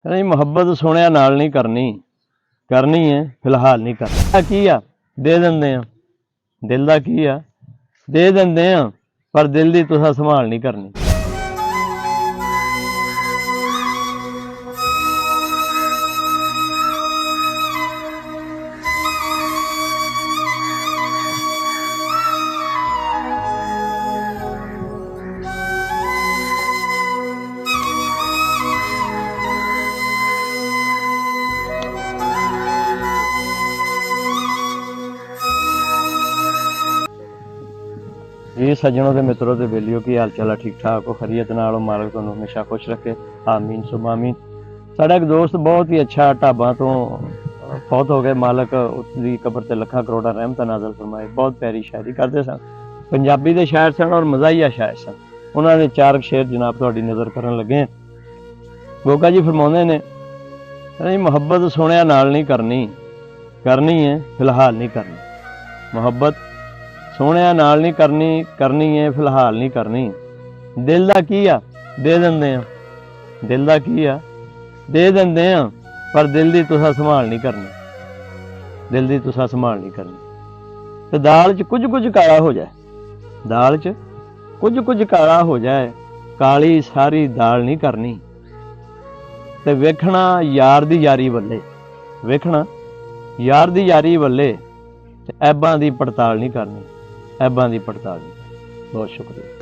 नहीं मुहब्बत सुनिया नाल नहीं करनी, करनी है फिलहाल नहीं करनी। की आ दे देंदे आ, दिल दा की आ दे देंदे आ, पर दिल दी तुसां संभाल नहीं करनी। जी सज्जनों के मित्रों के बेलियो की हाल चाल ठीक ठाक हो, खरीयत नाल मालक तुहानू हमेशा खुश रखे, आमीन सुम आमीन। साडा एक दोस्त बहुत ही अच्छा ढाबा तो फौत हो गए, मालक उसकी कबर ते लखा करोड़ा रहमत नाज़िल फरमाए। बहुत प्यारी शायरी करते सन, पंजाबी के शायर सन और मज़ाहिया शायर सन। उन्होंने चार शेर जनाब तुहाडी नज़र करन लगे। गोगा जी फरमाउंदे ने, नहीं मुहब्बत सुनिया नाल नहीं करनी, करनी है फिलहाल नहीं करनी। मुहब्बत सोहणिया नाल नहीं करनी, करनी है फिलहाल नहीं करनी। दिल दा की आ दे देंदे आ, दिल दा की आ दे देंदे आ, पर दिल दी तुसां संभाल नहीं करनी, दिल दी तुसां संभाल नहीं करनी। तो दाल च कुछ कुछ काला हो जाए, दाल च कुछ कुछ काला हो जाए, काली सारी दाल नहीं करनी। ते वेखना यार दी यारी वल्ले, वेखना यार दी यारी वल्ले, ऐबां दी पड़ताल नहीं करनी, ऐबां दी पड़ताल नहीं। बहुत शुक्रिया।